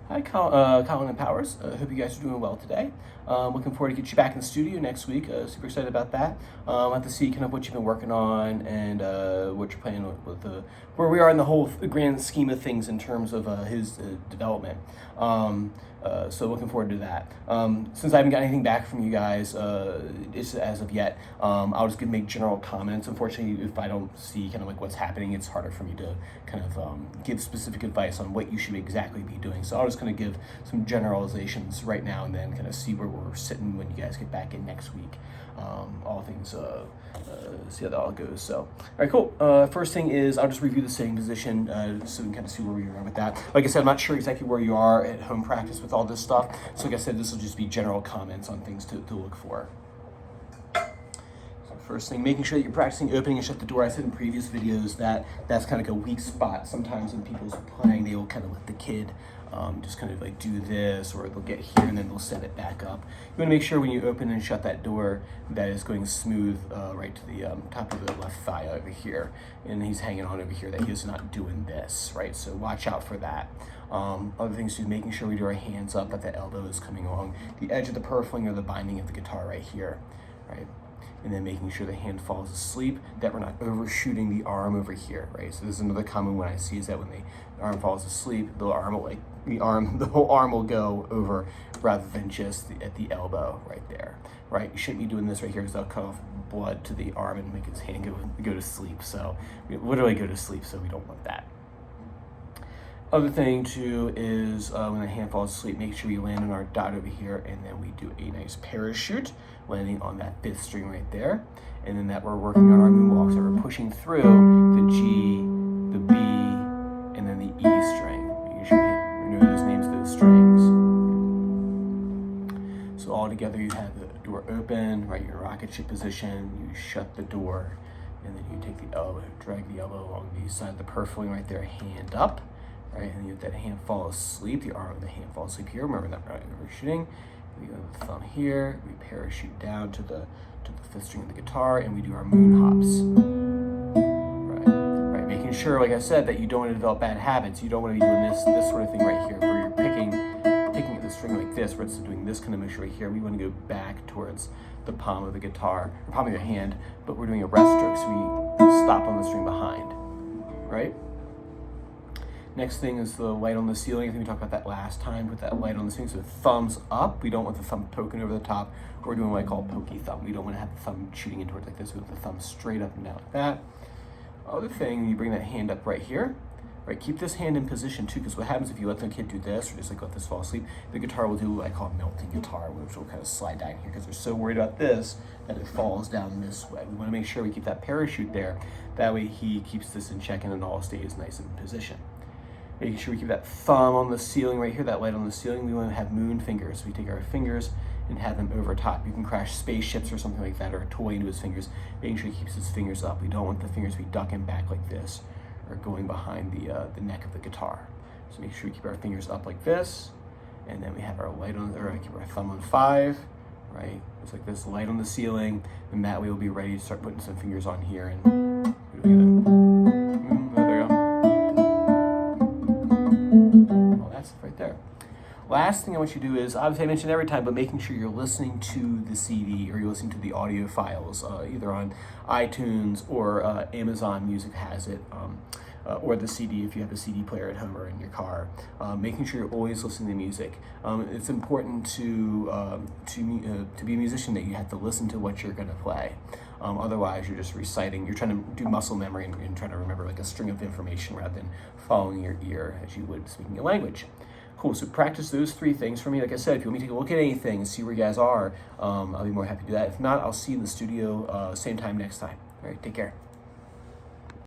Hi, Colin and Powers. Hope you guys are doing well today. Looking forward to get you back in the studio next week. Super excited about that. I'll have to see kind of what you've been working on and what you're planning with where we are in the whole grand scheme of things in terms of his development. So looking forward to that. Since I haven't got anything back from you guys as of yet, I'll just make general comments. Unfortunately, if I don't see kind of like what's happening, it's harder for me to kind of give specific advice on what you should exactly be doing. So I'll just kind of give some generalizations right now and then kind of see where we're sitting when you guys get back in next week. All things, see how that all goes. So, all right, cool. First thing is I'll just review the sitting position so we can kind of see where we are with that. Like I said, I'm not sure exactly where you are at home practice with all this stuff. So like I said, this will just be general comments on things to look for. So first thing, making sure that you're practicing opening and shut the door. I said in previous videos that that's kind of like a weak spot. Sometimes when people's playing, they will kind of let the kid just kind of like do this, or they'll get here and then they'll set it back up. You want to make sure when you open and shut that door that is going smooth right to the top of the left thigh over here, and he's hanging on over here, that he's not doing this, right? So watch out for that. Other things too, making sure we do our hands up, that the elbow is coming along the edge of the purfling or the binding of the guitar right here, right? And then making sure the hand falls asleep, that we're not overshooting the arm over here, right? So this is another common one I see, is that when the arm falls asleep, the whole arm will go over rather than just at the elbow right there, right? You shouldn't be doing this right here because that'll cut off blood to the arm and make his hand go to sleep. So literally go to sleep, so we don't want that. Other thing too is when the hand falls asleep, make sure we land on our dot over here, and then we do a nice parachute, landing on that fifth string right there. And then that we're working on our moonwalk, so we're pushing through the G, the B, and then the E string. Making sure we know those names of those strings. So all together you have the door open, right, your rocket ship position, you shut the door, and then you take the elbow, drag the elbow along the side of the purfling right there, hand up. Right, and you let that hand fall asleep, the arm of the hand falls asleep here. Remember that, right? We're shooting. We go the thumb here, we parachute down to the fifth string of the guitar, and we do our moon hops. Right, making sure, like I said, that you don't want to develop bad habits. You don't want to be doing this sort of thing right here, where you're picking at the string like this, where it's doing this kind of motion right here. We want to go back towards the palm of the guitar, or palm of your hand, but we're doing a rest stroke, so we stop on the string behind, right? Next thing is the light on the ceiling. I think we talked about that last time with that light on the ceiling. So thumbs up. We don't want the thumb poking over the top. We're doing what I call pokey thumb. We don't want to have the thumb shooting into it like this. We want the thumb straight up and down like that. Other thing, you bring that hand up right here. Right, keep this hand in position too, because what happens if you let the kid do this, or just like let this fall asleep, the guitar will do what I call melting guitar, which will kind of slide down here because they're so worried about this that it falls down this way. We want to make sure we keep that parachute there. That way he keeps this in check and it all stays nice in position. Making sure we keep that thumb on the ceiling right here, that light on the ceiling. We want to have moon fingers. So we take our fingers and have them over top. You can crash spaceships or something like that, or a toy into his fingers, making sure he keeps his fingers up. We don't want the fingers to be ducking back like this or going behind the neck of the guitar. So make sure we keep our fingers up like this, and then we have our light on, or keep our thumb on 5, right? It's like this, light on the ceiling, and that way we'll be ready to start putting some fingers on here and right there. Last thing I want you to do is, obviously I mention every time, but making sure you're listening to the CD or you're listening to the audio files, either on iTunes or Amazon Music has it, or the CD if you have a CD player at home or in your car. Making sure you're always listening to music. It's important to be a musician that you have to listen to what you're going to play. Otherwise, you're just reciting. You're trying to do muscle memory and trying to remember like a string of information rather than following your ear as you would speaking a language. Cool, so practice those 3 things for me. Like I said, if you want me to take a look at anything and see where you guys are, I'll be more happy to do that. If not, I'll see you in the studio same time next time. All right, take care.